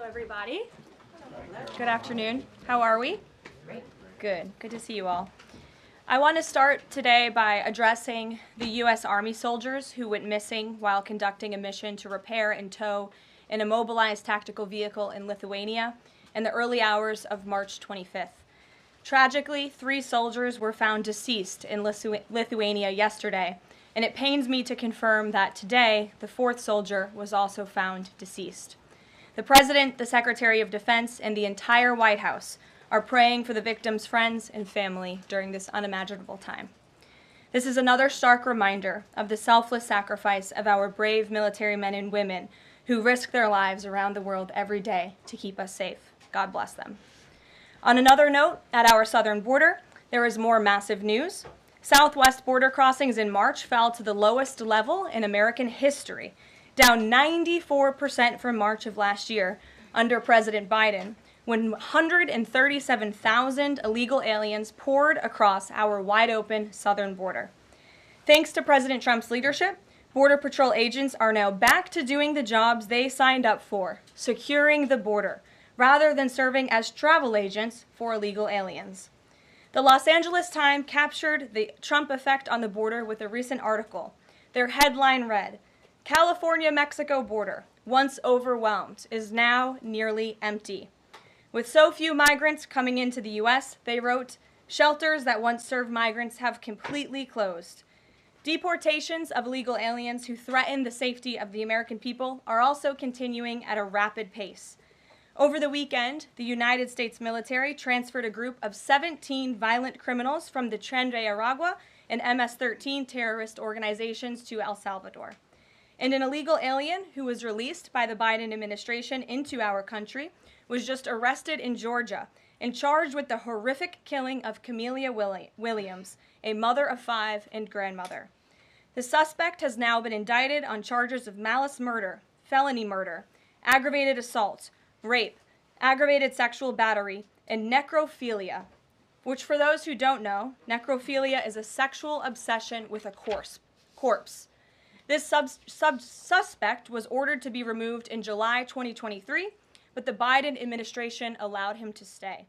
everybody. Good afternoon. How are we? Great. Good. Good to see you all. I want to start today by addressing the U.S. Army soldiers who went missing while conducting a mission to repair and tow an immobilized tactical vehicle in Lithuania in the early hours of March 25th. Tragically, 3 soldiers were found deceased in Lithuania yesterday, and it pains me to confirm that today the 4th soldier was also found deceased. The President, the Secretary of Defense, and the entire White House are praying for the victims' friends and family during this unimaginable time. This is another stark reminder of the selfless sacrifice of our brave military men and women who risk their lives around the world every day to keep us safe. God bless them. On another note, at our southern border, there is more massive news. Southwest border crossings in March fell to the lowest level in American history, down 94% from March of last year under President Biden, when 137,000 illegal aliens poured across our wide-open southern border. Thanks to President Trump's leadership, Border Patrol agents are now back to doing the jobs they signed up for, securing the border, rather than serving as travel agents for illegal aliens. The Los Angeles Times captured the Trump effect on the border with a recent article. Their headline read, "California-Mexico border, once overwhelmed, is now nearly empty." With so few migrants coming into the U.S., they wrote, "Shelters that once served migrants have completely closed." Deportations of illegal aliens who threaten the safety of the American people are also continuing at a rapid pace. Over the weekend, the United States military transferred a group of 17 violent criminals from the Tren de Aragua and MS-13 terrorist organizations to El Salvador. And an illegal alien who was released by the Biden administration into our country was just arrested in Georgia and charged with the horrific killing of Camelia Williams, a mother of 5 and grandmother. The suspect has now been indicted on charges of malice murder, felony murder, aggravated assault, rape, aggravated sexual battery, and necrophilia, which, for those who don't know, necrophilia is a sexual obsession with a corpse. This suspect was ordered to be removed in July 2023, but the Biden administration allowed him to stay.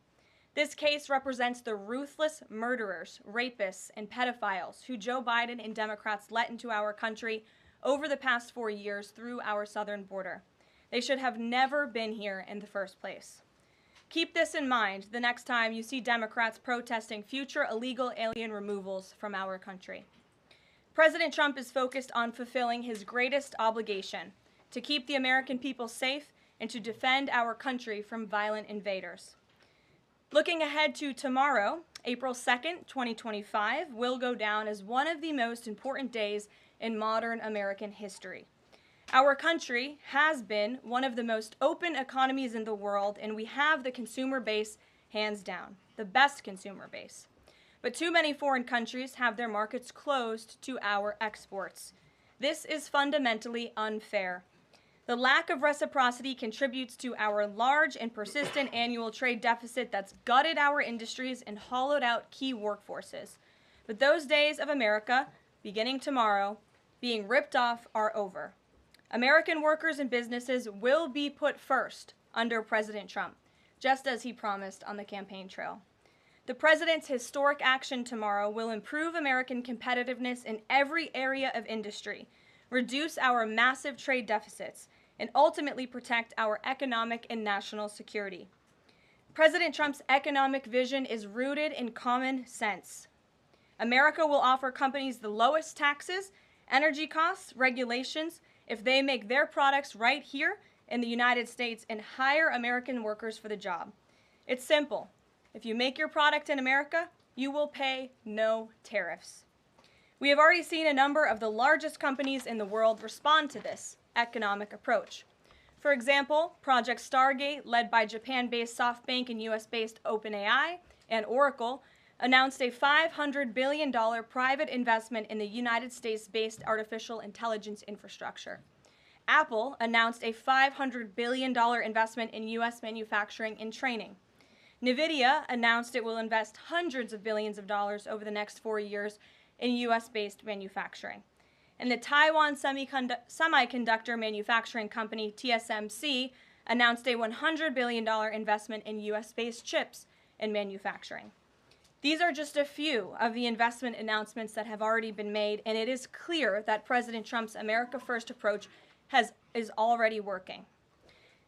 This case represents the ruthless murderers, rapists, and pedophiles who Joe Biden and Democrats let into our country over the past 4 years through our southern border. They should have never been here in the first place. Keep this in mind the next time you see Democrats protesting future illegal alien removals from our country. President Trump is focused on fulfilling his greatest obligation, to keep the American people safe and to defend our country from violent invaders. Looking ahead to tomorrow, April 2nd, 2025, will go down as one of the most important days in modern American history. Our country has been one of the most open economies in the world, and we have the consumer base hands down, the best consumer base. But too many foreign countries have their markets closed to our exports. This is fundamentally unfair. The lack of reciprocity contributes to our large and persistent annual trade deficit that's gutted our industries and hollowed out key workforces. But those days of America, beginning tomorrow, being ripped off are over. American workers and businesses will be put first under President Trump, just as he promised on the campaign trail. The president's historic action tomorrow will improve American competitiveness in every area of industry, reduce our massive trade deficits, and ultimately protect our economic and national security. President Trump's economic vision is rooted in common sense. America will offer companies the lowest taxes, energy costs, regulations, if they make their products right here in the United States and hire American workers for the job. It's simple. If you make your product in America, you will pay no tariffs. We have already seen a number of the largest companies in the world respond to this economic approach. For example, Project Stargate, led by Japan-based SoftBank and US-based OpenAI, and Oracle, announced a $500 billion private investment in the United States-based artificial intelligence infrastructure. Apple announced a $500 billion investment in U.S. manufacturing and training. NVIDIA announced it will invest hundreds of billions of dollars over the next 4 years in U.S.-based manufacturing. And the Taiwan semiconductor manufacturing company TSMC announced a $100 billion investment in U.S.-based chips and manufacturing. These are just a few of the investment announcements that have already been made, and it is clear that President Trump's America First approach is already working.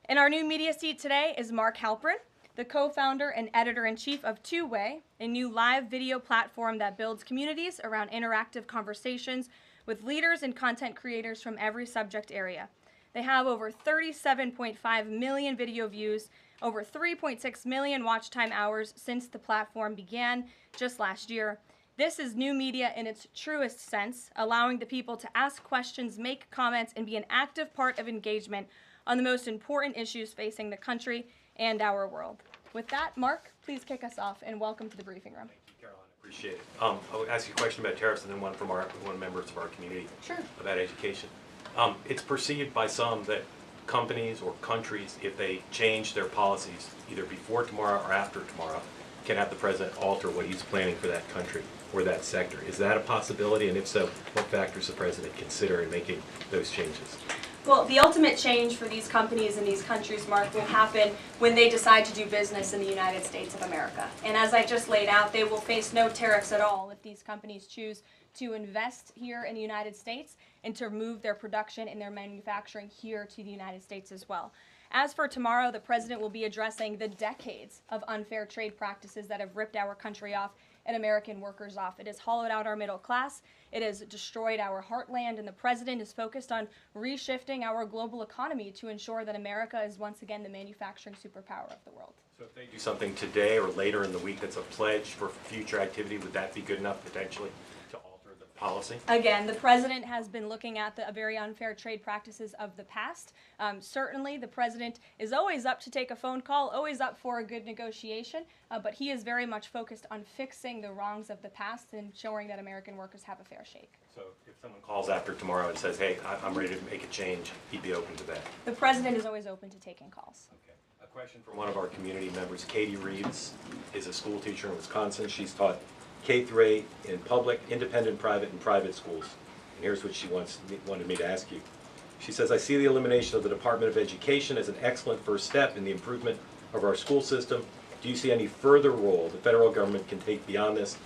In our new media seat today is Mark Halperin, the co-founder and editor-in-chief of Two Way, a new live video platform that builds communities around interactive conversations with leaders and content creators from every subject area. They have over 37.5 million video views, over 3.6 million watch time hours since the platform began just last year. This is new media in its truest sense, allowing the people to ask questions, make comments, and be an active part of engagement on the most important issues facing the country and our world. With that, Mark, please kick us off, and welcome to the briefing room. Thank you, Caroline. Appreciate it. I'll ask you a question about tariffs and then one from one members of our community. Sure. About education. It's perceived by some that companies or countries, if they change their policies either before tomorrow or after tomorrow, can have the president alter what he's planning for that country or that sector. Is that a possibility? And if so, what factors the president consider in making those changes? Well, the ultimate change for these companies and these countries, Mark, will happen when they decide to do business in the United States of America. And as I just laid out, they will face no tariffs at all if these companies choose to invest here in the United States and to move their production and their manufacturing here to the United States as well. As for tomorrow, the president will be addressing the decades of unfair trade practices that have ripped our country off and American workers off. It has hollowed out our middle class. It has destroyed our heartland, and the president is focused on reshifting our global economy to ensure that America is once again the manufacturing superpower of the world. So if they do something today or later in the week that's a pledge for future activity, would that be good enough potentially to alter the policy? Again, the president has been looking at the very unfair trade practices of the past. Certainly, the president is always up to take a phone call, always up for a good negotiation, but he is very much focused on fixing the wrongs of the past and ensuring that American workers have a fair shake. So if someone calls after tomorrow and says, hey, I'm ready to make a change, he'd be open to that? The president is always open to taking calls. Okay. A question from one of our community members. Katie Reeves is a school teacher in Wisconsin. She's taught K-8 in public, independent, private, and private schools. And here's what she wanted me to ask you. She says, I see the elimination of the Department of Education as an excellent first step in the improvement of our school system. Do you see any further role the federal government can take beyond this,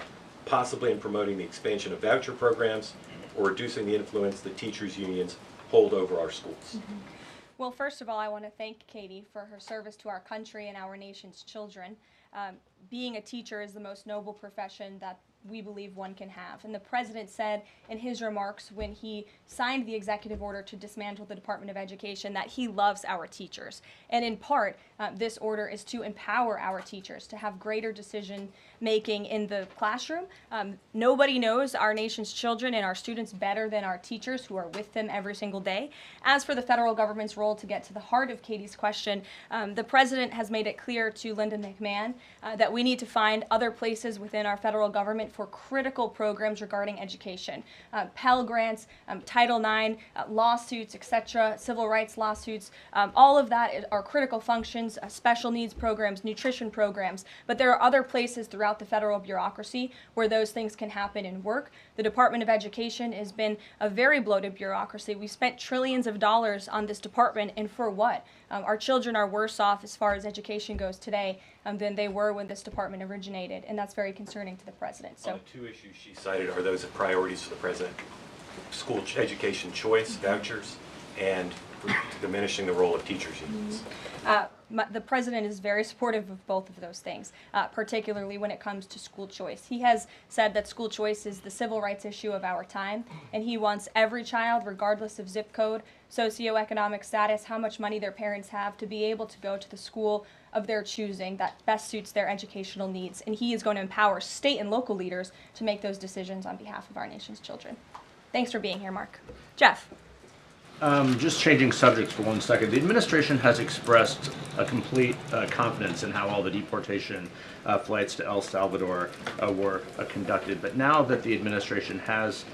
possibly in promoting the expansion of voucher programs or reducing the influence that teachers' unions hold over our schools? Mm-hmm. Well, first of all, I want to thank Katie for her service to our country and our nation's children. Being a teacher is the most noble profession that we believe one can have. And the president said in his remarks when he signed the executive order to dismantle the Department of Education that he loves our teachers. And in part, this order is to empower our teachers to have greater decision making in the classroom. Nobody knows our nation's children and our students better than our teachers who are with them every single day. As for the federal government's role, to get to the heart of Katie's question, the president has made it clear to Linda McMahon that we need to find other places within our federal government for critical programs regarding education. Pell Grants, Title IX, lawsuits, etc., civil rights lawsuits, all of that are critical functions, special needs programs, nutrition programs, but there are other places throughout the federal bureaucracy where those things can happen and work. The Department of Education has been a very bloated bureaucracy. We spent trillions of dollars on this department, and for what? Our children are worse off as far as education goes today than they were when this department originated, and that's very concerning to the president. So, the two issues she cited are those priorities for the president: school education choice, vouchers, and diminishing the role of teachers' unions. The president is very supportive of both of those things, particularly when it comes to school choice. He has said that school choice is the civil rights issue of our time, and he wants every child, regardless of zip code, socioeconomic status, how much money their parents have, to be able to go to the school of their choosing that best suits their educational needs. And he is going to empower state and local leaders to make those decisions on behalf of our nation's children. Thanks for being here, Mark. Jeff. Just changing subjects for 1 second. The administration has expressed a complete confidence in how all the deportation flights to El Salvador were conducted. But now that the administration has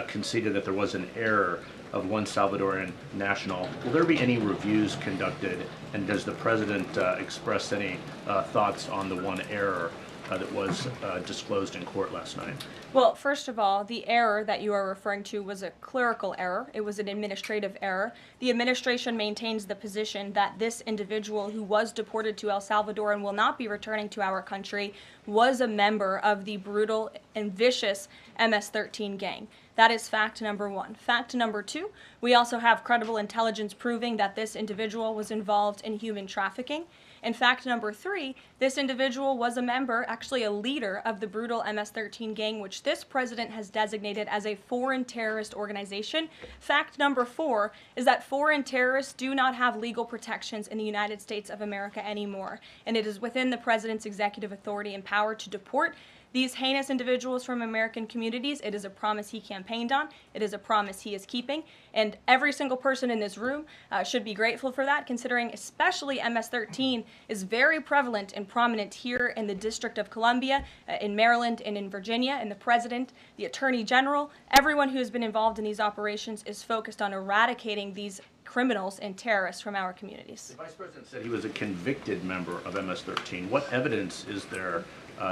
conceded that there was an error of one Salvadoran national, will there be any reviews conducted? And does the president express any thoughts on the one error that was disclosed in court last night? Well, first of all, the error that you are referring to was a clerical error. It was an administrative error. The administration maintains the position that this individual who was deported to El Salvador and will not be returning to our country was a member of the brutal and vicious MS-13 gang. That is fact number one. Fact number two, we also have credible intelligence proving that this individual was involved in human trafficking. And fact number three, this individual was a member, actually a leader of the brutal MS-13 gang, which this president has designated as a foreign terrorist organization. Fact number four is that foreign terrorists do not have legal protections in the United States of America anymore. And it is within the president's executive authority and power to deport these heinous individuals from American communities. It is a promise he campaigned on. It is a promise he is keeping. And every single person in this room should be grateful for that, considering especially MS-13 is very prevalent and prominent here in the District of Columbia, in Maryland, and in Virginia. And the president, the attorney general, everyone who has been involved in these operations is focused on eradicating these criminals and terrorists from our communities. The vice president said he was a convicted member of MS-13. What evidence is there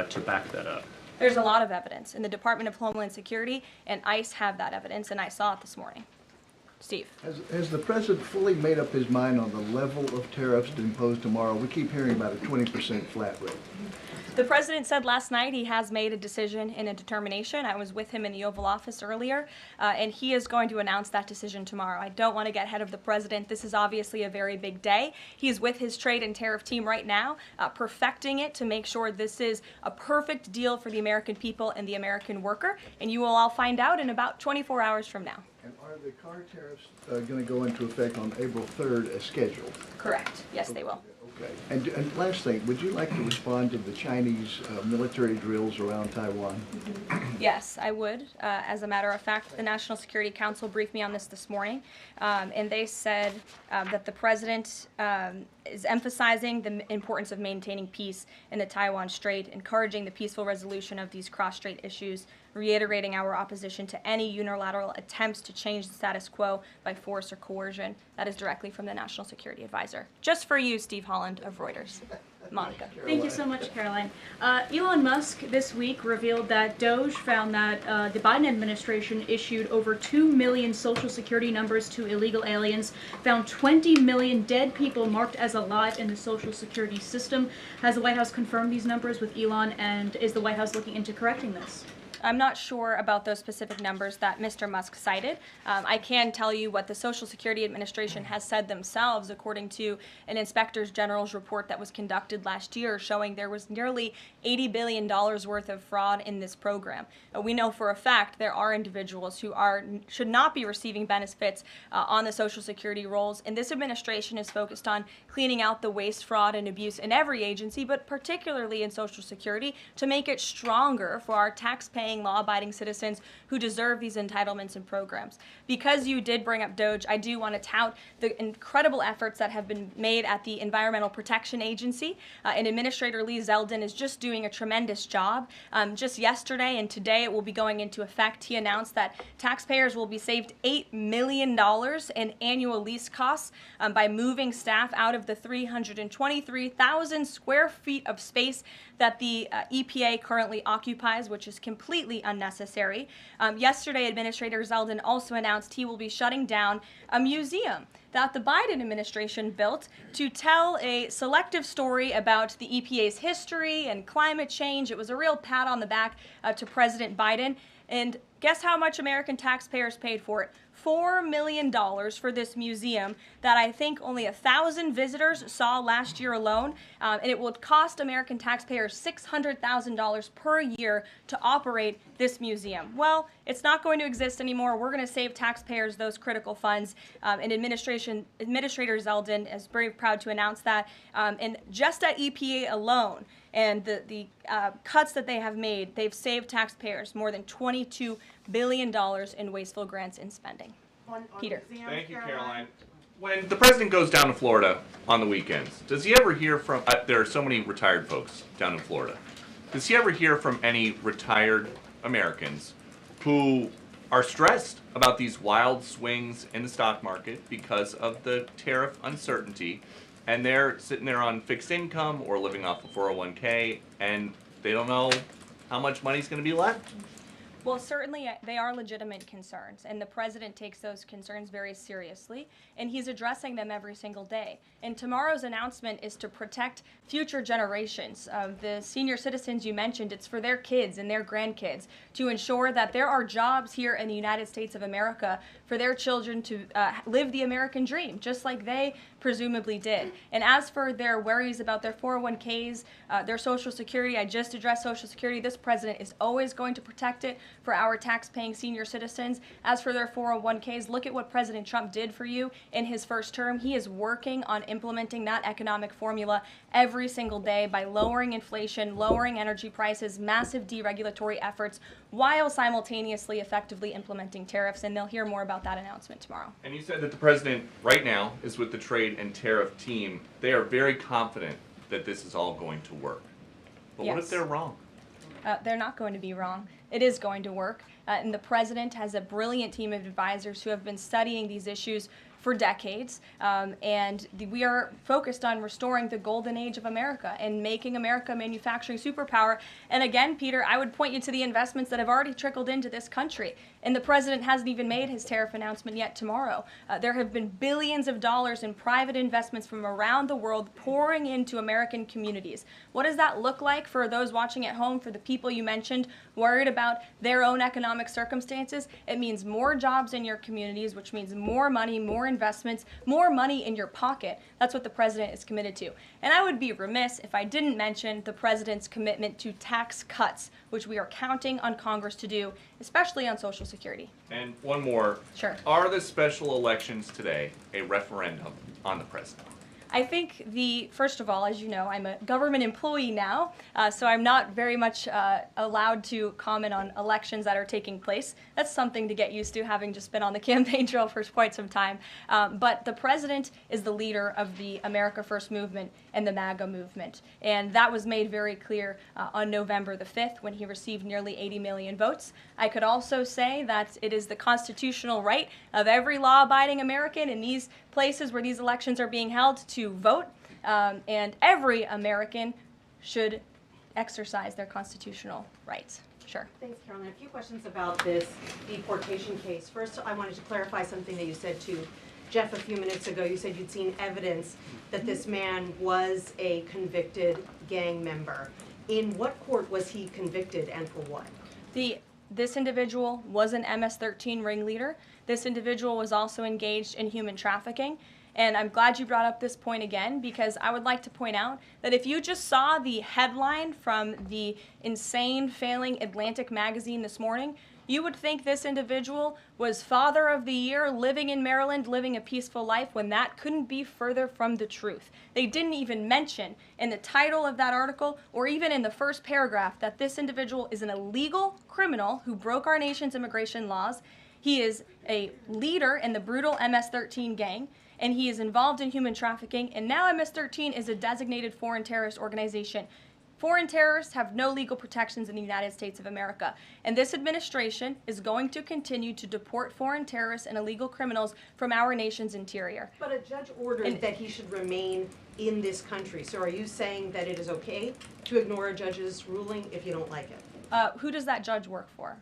to back that up? There's a lot of evidence, and the Department of Homeland Security and ICE have that evidence, and I saw it this morning. Steve. Has the president fully made up his mind on the level of tariffs to impose tomorrow? We keep hearing about a 20% flat rate. The president said last night he has made a decision and a determination. I was with him in the Oval Office earlier, and he is going to announce that decision tomorrow. I don't want to get ahead of the president. This is obviously a very big day. He's with his trade and tariff team right now, perfecting it to make sure this is a perfect deal for the American people and the American worker, and you will all find out in about 24 hours from now. And are the car tariffs going to go into effect on April 3rd as scheduled? Correct. Yes, they will. Okay. And last thing, would you like to respond to the Chinese military drills around Taiwan? Yes, I would. As a matter of fact, the National Security Council briefed me on this morning, and they said that the president is emphasizing the importance of maintaining peace in the Taiwan Strait, encouraging the peaceful resolution of these cross-strait issues, reiterating our opposition to any unilateral attempts to change the status quo by force or coercion. That is directly from the National Security Advisor. Just for you, Steve Holland of Reuters. Monica. Thank you so much, Caroline. Elon Musk this week revealed that Doge found that the Biden administration issued over 2 million Social Security numbers to illegal aliens, found 20 million dead people marked as alive in the Social Security system. Has the White House confirmed these numbers with Elon, and is the White House looking into correcting this? I'm not sure about those specific numbers that Mr. Musk cited. I can tell you what the Social Security Administration has said themselves, according to an Inspector General's report that was conducted last year, showing there was nearly $80 billion worth of fraud in this program. We know for a fact there are individuals who should not be receiving benefits on the Social Security rolls, and this administration is focused on cleaning out the waste, fraud, and abuse in every agency, but particularly in Social Security, to make it stronger for our tax-paying, law-abiding citizens who deserve these entitlements and programs. Because you did bring up Doge, I do want to tout the incredible efforts that have been made at the Environmental Protection Agency, and Administrator Lee Zeldin is just doing a tremendous job. Just yesterday and today it will be going into effect. He announced that taxpayers will be saved $8 million in annual lease costs by moving staff out of the 323,000 square feet of space that the EPA currently occupies, which is completely unnecessary. Yesterday, Administrator Zeldin also announced he will be shutting down a museum that the Biden administration built to tell a selective story about the EPA's history and climate change. It was a real pat on the back to President Biden. And guess how much American taxpayers paid for it? $4 million for this museum that I think only 1,000 visitors saw last year alone. And it will cost American taxpayers $600,000 per year to operate this museum. Well, it's not going to exist anymore. We're going to save taxpayers those critical funds. And Administrator Zeldin is very proud to announce that. And just at EPA alone, and the cuts that they have made, they've saved taxpayers more than $22 billion in wasteful grants and spending. Peter. Thank you, Caroline. When the president goes down to Florida on the weekends, does he ever hear from, there are so many retired folks down in Florida, does he ever hear from any retired Americans who are stressed about these wild swings in the stock market because of the tariff uncertainty, and they're sitting there on fixed income or living off a 401k, and They don't know how much money's going to be left. Well, certainly they are legitimate concerns, and the president takes those concerns very seriously, and he's addressing them every single day. And tomorrow's announcement is to protect future generations of the senior citizens you mentioned. It's for their kids and their grandkids to ensure that there are jobs here in the United States of America for their children to live the American dream, just like they presumably did. And as for their worries about their 401ks, their Social Security, I just addressed Social Security. This president is always going to protect it for our tax-paying senior citizens. As for their 401ks, look at what President Trump did for you in his first term. He is working on implementing that economic formula every single day by lowering inflation, lowering energy prices, massive deregulatory efforts, while simultaneously effectively implementing tariffs. And they'll hear more about that announcement tomorrow. And you said that the president right now is with the trade and tariff team. They are very confident that this is all going to work. But what if Yes. they're wrong? They're not going to be wrong. It is going to work. And the president has a brilliant team of advisors who have been studying these issues for decades. We are focused on restoring the golden age of America and making America a manufacturing superpower. And again, Peter, I would point you to the investments that have already trickled into this country. And the president hasn't even made his tariff announcement yet tomorrow. There have been billions of dollars in private investments from around the world pouring into American communities. What does that look like for those watching at home, for the people you mentioned worried about their own economic circumstances? It means more jobs in your communities, which means more money, more investments, more money in your pocket. That's what the president is committed to. And I would be remiss if I didn't mention the president's commitment to tax cuts, which we are counting on Congress to do, especially on Social Security. And one more. Sure. Are the special elections today a referendum on the president? I think first of all, as you know, I'm a government employee now, so I'm not very much allowed to comment on elections that are taking place. That's something to get used to, having just been on the campaign trail for quite some time. But the president is the leader of the America First movement and the MAGA movement. And that was made very clear on November the 5th when he received nearly 80 million votes. I could also say that it is the constitutional right of every law-abiding American in these places where these elections are being held to vote, and every American should exercise their constitutional rights. Sure. Thanks, Karoline. A few questions about this deportation case. First, I wanted to clarify something that you said to Jeff a few minutes ago. You said you'd seen evidence that this man was a convicted gang member. In what court was he convicted and for what? This individual was an MS-13 ringleader. This individual was also engaged in human trafficking. And I'm glad you brought up this point again, because I would like to point out that if you just saw the headline from the insane, failing Atlantic magazine this morning, you would think this individual was Father of the Year, living in Maryland, living a peaceful life, when that couldn't be further from the truth. They didn't even mention in the title of that article, or even in the first paragraph, that this individual is an illegal criminal who broke our nation's immigration laws. He is a leader in the brutal MS-13 gang, and he is involved in human trafficking, and now MS-13 is a designated foreign terrorist organization. Foreign terrorists have no legal protections in the United States of America, and this administration is going to continue to deport foreign terrorists and illegal criminals from our nation's interior. But a judge ordered that he should remain in this country. So are you saying that it is okay to ignore a judge's ruling if you don't like it? Who does that judge work for?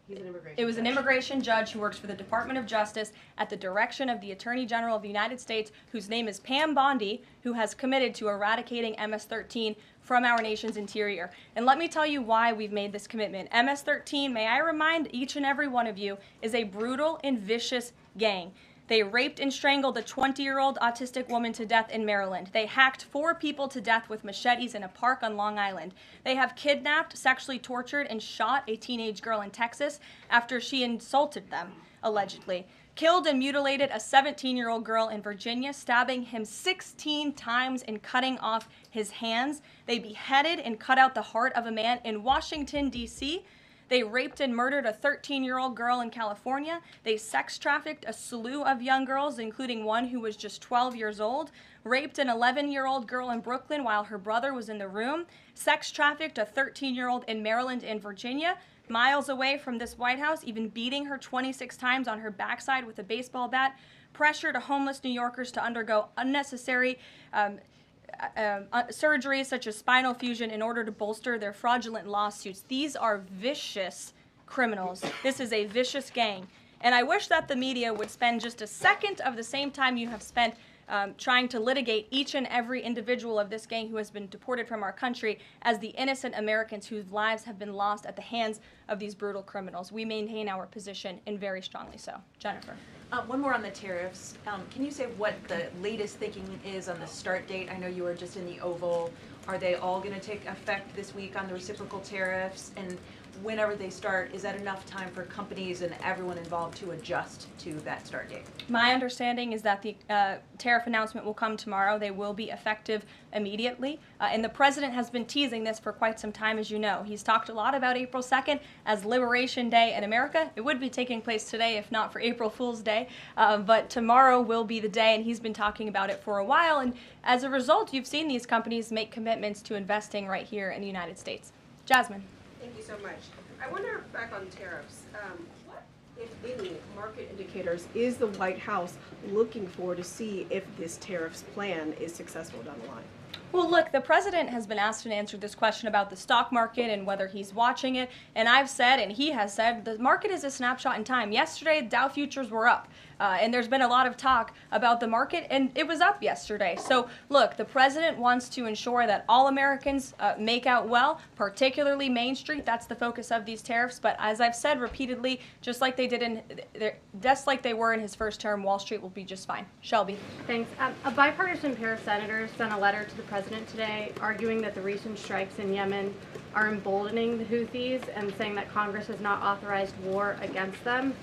He's an immigration It was an judge. immigration judge who works for the Department of Justice at the direction of the Attorney General of the United States, whose name is Pam Bondi, who has committed to eradicating MS-13 from our nation's interior. And let me tell you why we've made this commitment. MS-13, may I remind each and every one of you, is a brutal and vicious gang. They raped and strangled a 20-year-old autistic woman to death in Maryland. They hacked 4 people to death with machetes in a park on Long Island. They have kidnapped, sexually tortured, and shot a teenage girl in Texas after she insulted them, allegedly. Killed and mutilated a 17-year-old girl in Virginia, stabbing him 16 times and cutting off his hands. They beheaded and cut out the heart of a man in Washington, D.C., They raped and murdered a 13-year-old girl in California. They sex trafficked a slew of young girls, including one who was just 12 years old. Raped an 11-year-old girl in Brooklyn while her brother was in the room. Sex trafficked a 13-year-old in Maryland and Virginia, miles away from this White House, even beating her 26 times on her backside with a baseball bat. Pressured homeless New Yorkers to undergo unnecessary surgeries such as spinal fusion in order to bolster their fraudulent lawsuits. These are vicious criminals. This is a vicious gang. And I wish that the media would spend just a second of the same time you have spent trying to litigate each and every individual of this gang who has been deported from our country as the innocent Americans whose lives have been lost at the hands of these brutal criminals. We maintain our position, and very strongly so. Jennifer. One more on the tariffs. Can you say what the latest thinking is on the start date? I know you were just in the Oval. Are they all going to take effect this week on the reciprocal tariffs? And whenever they start, is that enough time for companies and everyone involved to adjust to that start date? My understanding is that the tariff announcement will come tomorrow. They will be effective immediately. And the president has been teasing this for quite some time, as you know. He's talked a lot about April 2nd as Liberation Day in America. It would be taking place today if not for April Fool's Day. But tomorrow will be the day, and he's been talking about it for a while. And as a result, you've seen these companies make commitments to investing right here in the United States. Jasmine. Thank you so much. I wonder, back on tariffs, what, if any, market indicators is the White House looking for to see if this tariffs plan is successful down the line? Well, look, the president has been asked and answered this question about the stock market and whether he's watching it. And I've said, and he has said, the market is a snapshot in time. Yesterday, Dow futures were up. And there's been a lot of talk about the market, and it was up yesterday. So, look, the president wants to ensure that all Americans make out well, particularly Main Street. That's the focus of these tariffs. But as I've said repeatedly, just like they were in his first term, Wall Street will be just fine. Shelby. Thanks. A bipartisan pair of senators sent a letter to the president today arguing that the recent strikes in Yemen are emboldening the Houthis and saying that Congress has not authorized war against them.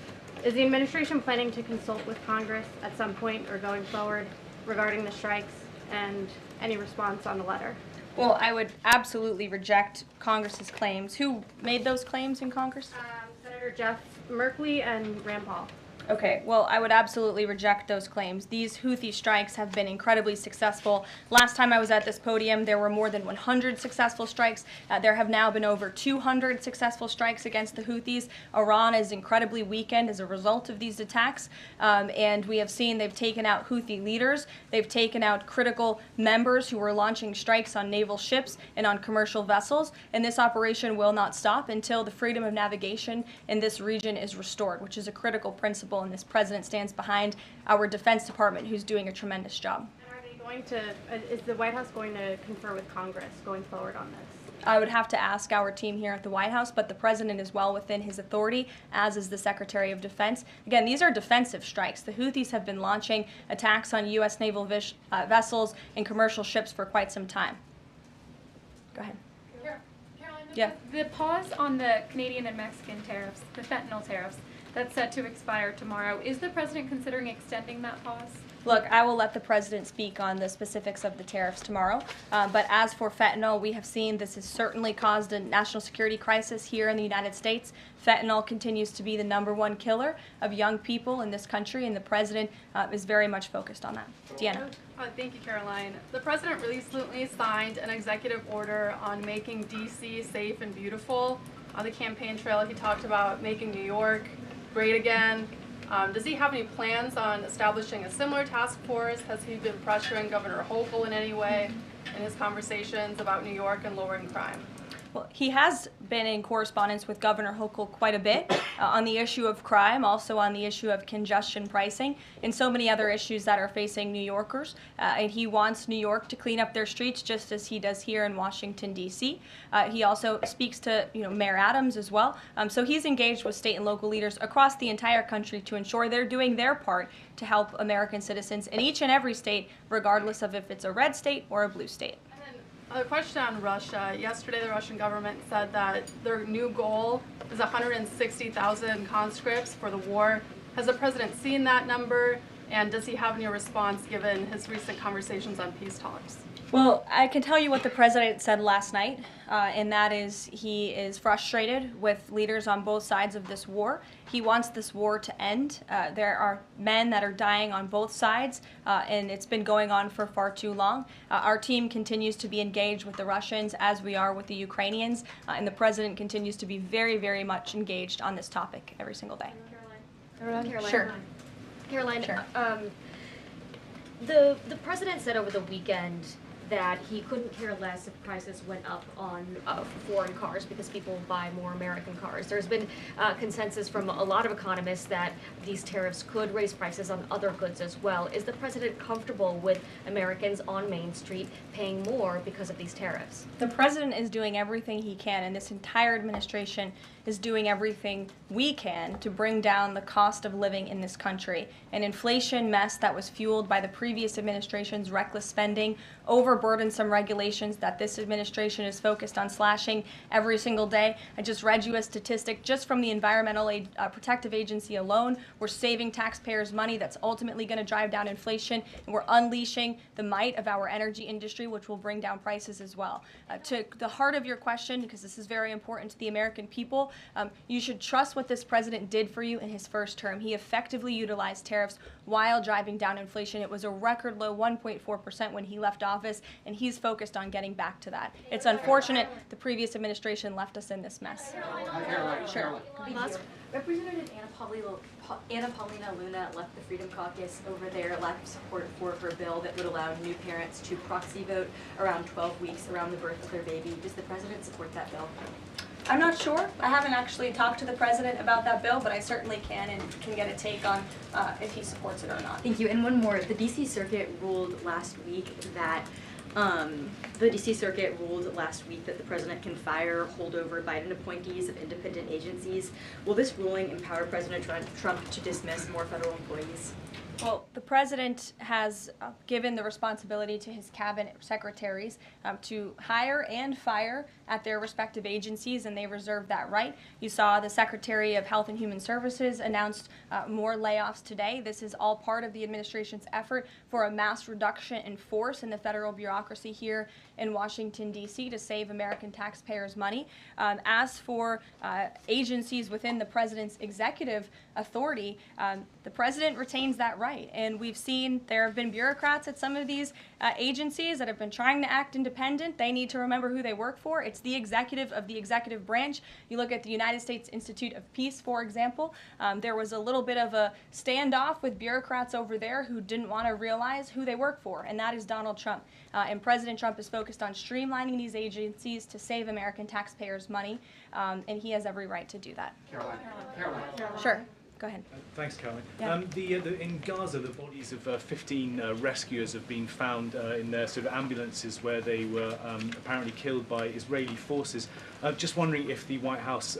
Is the administration planning to consult with Congress at some point or going forward regarding the strikes, and any response on the letter? Well, I would absolutely reject Congress's claims. Who made those claims in Congress? Senator Jeff Merkley and Rand Paul. Okay, well, I would absolutely reject those claims. These Houthi strikes have been incredibly successful. Last time I was at this podium, there were more than 100 successful strikes. There have now been over 200 successful strikes against the Houthis. Iran is incredibly weakened as a result of these attacks, and we have seen they've taken out Houthi leaders. They've taken out critical members who were launching strikes on naval ships and on commercial vessels, and this operation will not stop until the freedom of navigation in this region is restored, which is a critical principle. And this president stands behind our Defense Department, who's doing a tremendous job. And are they going to, is the White House going to confer with Congress going forward on this? I would have to ask our team here at the White House, but the president is well within his authority, as is the Secretary of Defense. Again, these are defensive strikes. The Houthis have been launching attacks on U.S. naval vessels and commercial ships for quite some time. Go ahead. Caroline, the pause on the Canadian and Mexican tariffs, the fentanyl tariffs, that's set to expire tomorrow. Is the president considering extending that pause? Look, I will let the president speak on the specifics of the tariffs tomorrow. But as for fentanyl, we have seen this has certainly caused a national security crisis here in the United States. Fentanyl continues to be the #1 killer of young people in this country, and the president is very much focused on that. Deanna. Thank you, Caroline. The president recently signed an executive order on making D.C. safe and beautiful. On the campaign trail, he talked about making New York great again. Does he have any plans on establishing a similar task force? Has he been pressuring Governor Hochul in any way in his conversations about New York and lowering crime? Well, he has been in correspondence with Governor Hochul quite a bit on the issue of crime, also on the issue of congestion pricing, and so many other issues that are facing New Yorkers. And he wants New York to clean up their streets just as he does here in Washington, D.C. He also speaks to Mayor Adams as well. So he's engaged with state and local leaders across the entire country to ensure they're doing their part to help American citizens in each and every state, regardless of if it's a red state or a blue state. A question on Russia. Yesterday, the Russian government said that their new goal is 160,000 conscripts for the war. Has the president seen that number, and does he have any response given his recent conversations on peace talks? Well, I can tell you what the president said last night, and that is he is frustrated with leaders on both sides of this war. He wants this war to end. There are men that are dying on both sides, and it's been going on for far too long. Our team continues to be engaged with the Russians as we are with the Ukrainians, and the president continues to be very, very much engaged on this topic every single day. Caroline? Sure. Caroline, Sure. The president said over the weekend that he couldn't care less if prices went up on foreign cars because people buy more American cars. There's been consensus from a lot of economists that these tariffs could raise prices on other goods as well. Is the president comfortable with Americans on Main Street paying more because of these tariffs? The president is doing everything he can, and this entire administration is doing everything we can to bring down the cost of living in this country. An inflation mess that was fueled by the previous administration's reckless spending, overburdensome regulations that this administration is focused on slashing every single day. I just read you a statistic just from the Environmental Protective Agency alone. We're saving taxpayers money that's ultimately going to drive down inflation, and we're unleashing the might of our energy industry, which will bring down prices as well. To the heart of your question, because this is very important to the American people, you should trust what this president did for you in his first term. He effectively utilized tariffs while driving down inflation. It was a record low 1.4% when he left office, and he's focused on getting back to that. It's unfortunate the previous administration left us in this mess. Sure. Representative Anna Paulina Luna left the Freedom Caucus over their lack of support for her bill that would allow new parents to proxy vote around 12 weeks around the birth of their baby. Does the president support that bill? I'm not sure. I haven't actually talked to the president about that bill, but I certainly can and can get a take on if he supports it or not. Thank you. And one more. The D.C. Circuit ruled last week that the the president can fire holdover Biden appointees of independent agencies. Will this ruling empower President Trump to dismiss more federal employees? Well, the president has given the responsibility to his cabinet secretaries to hire and fire at their respective agencies, and they reserve that right. You saw the Secretary of Health and Human Services announced more layoffs today. This is all part of the administration's effort for a mass reduction in force in the federal bureaucracy here in Washington, D.C. to save American taxpayers money. As for agencies within the president's executive authority, the president retains that right. And we've seen there have been bureaucrats at some of these agencies that have been trying to act independent. They need to remember who they work for. It's the executive of the executive branch. You look at the United States Institute of Peace, for example. There was a little bit of a standoff with bureaucrats over there who didn't want to realize who they work for, and that is Donald Trump. And President Trump is focused on streamlining these agencies to save American taxpayers money, and he has every right to do that. Karoline. Sure. Go ahead. Thanks, Caroline. Yeah. In Gaza, the bodies of 15 rescuers have been found in their sort of ambulances where they were apparently killed by Israeli forces. Just wondering if the White House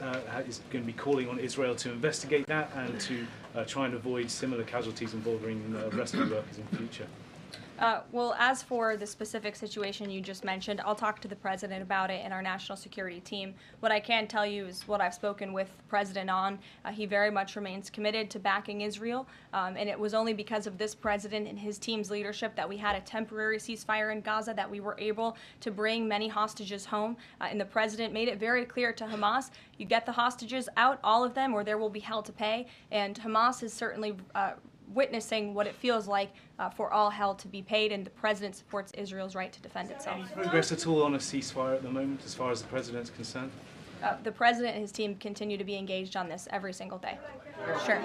is going to be calling on Israel to investigate that and to try and avoid similar casualties involving rescue workers in the future. Well, as for the specific situation you just mentioned, I'll talk to the president about it and our national security team. What I can tell you is what I've spoken with the president on. He very much remains committed to backing Israel, and it was only because of this president and his team's leadership that we had a temporary ceasefire in Gaza, that we were able to bring many hostages home, and the president made it very clear to Hamas, you get the hostages out, all of them, or there will be hell to pay, and Hamas is certainly witnessing what it feels like for all hell to be paid, and the president supports Israel's right to defend itself. Any progress at all on a ceasefire at the moment, as far as the president's concerned? The president and his team continue to be engaged on this every single day. Sure.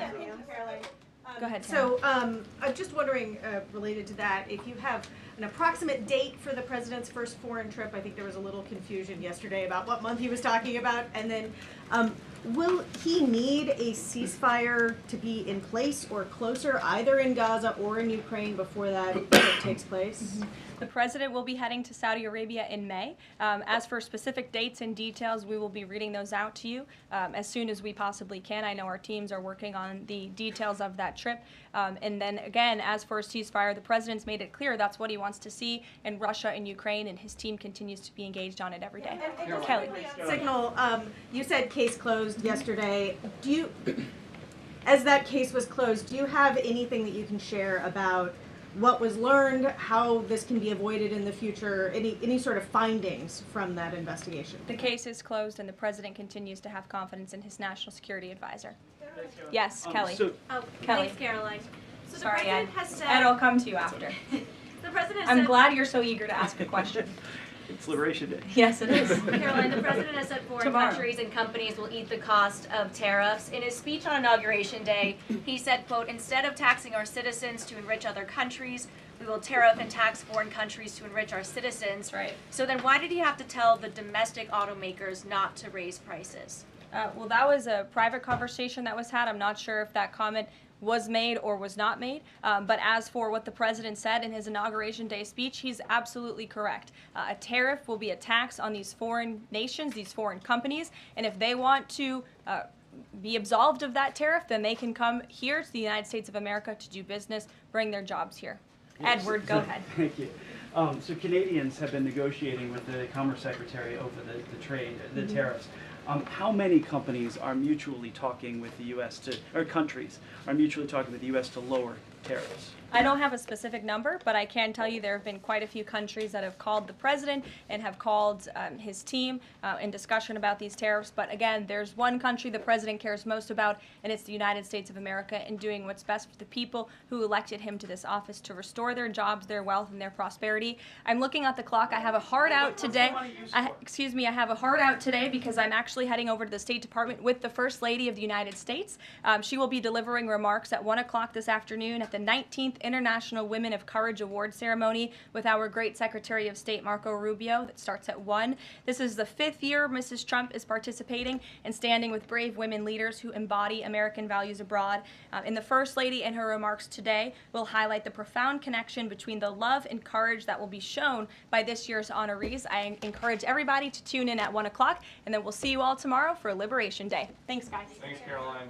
Go ahead, So I'm just wondering, related to that, if you have an approximate date for the president's first foreign trip. I think there was a little confusion yesterday about what month he was talking about. And then will he need a ceasefire to be in place or closer, either in Gaza or in Ukraine, before that takes place? Mm-hmm. The president will be heading to Saudi Arabia in May. As for specific dates and details, we will be reading those out to you as soon as we possibly can. I know our teams are working on the details of that trip. And then again, as for a ceasefire, the president's made it clear that's what he wants to see in Russia and Ukraine, and his team continues to be engaged on it every day. And Kelly. Signal, you said case closed yesterday. Do you, as that case was closed, do you have anything that you can share about what was learned, how this can be avoided in the future, any sort of findings from that investigation? The case is closed, and the president continues to have confidence in his national security advisor. Yes, Kelly. Kelly. Thanks, Karoline. So Sorry, the president Ed. has said, Ed, I'll come to you after. The president I'm said, glad you're so eager to ask a question. It's Liberation Day. Yes, it is. Caroline, the president has said foreign Tomorrow. countries and companies will eat the cost of tariffs. In his speech on Inauguration Day, he said, quote, instead of taxing our citizens to enrich other countries, we will tariff and tax foreign countries to enrich our citizens. Right. So then why did he have to tell the domestic automakers not to raise prices? Well, that was a private conversation that was had. I'm not sure if that comment was made or was not made. But as for what the president said in his Inauguration Day speech, he's absolutely correct. A tariff will be a tax on these foreign nations, these foreign companies, and if they want to be absolved of that tariff, then they can come here to the United States of America to do business, bring their jobs here. Yes. Edward, go ahead. Thank you. So Canadians have been negotiating with the Commerce Secretary over the trade, the tariffs. How many companies are mutually talking with the U.S. or countries are mutually talking with the U.S. to lower tariffs? I don't have a specific number, but I can tell you there have been quite a few countries that have called the president and have called his team in discussion about these tariffs. But again, there's one country the president cares most about, and it's the United States of America, and doing what's best for the people who elected him to this office to restore their jobs, their wealth, and their prosperity. I'm looking at the clock. I have a hard out today. I have a hard out today because I'm actually heading over to the State Department with the First Lady of the United States. She will be delivering remarks at 1 o'clock this afternoon at the 19th International Women of Courage Award ceremony with our great Secretary of State Marco Rubio that starts at 1. This is the 5th year Mrs. Trump is participating and standing with brave women leaders who embody American values abroad. And the First Lady in her remarks today will highlight the profound connection between the love and courage that will be shown by this year's honorees. I encourage everybody to tune in at 1 o'clock, and then we'll see you all tomorrow for Liberation Day. Thanks, guys. Thanks, Karoline.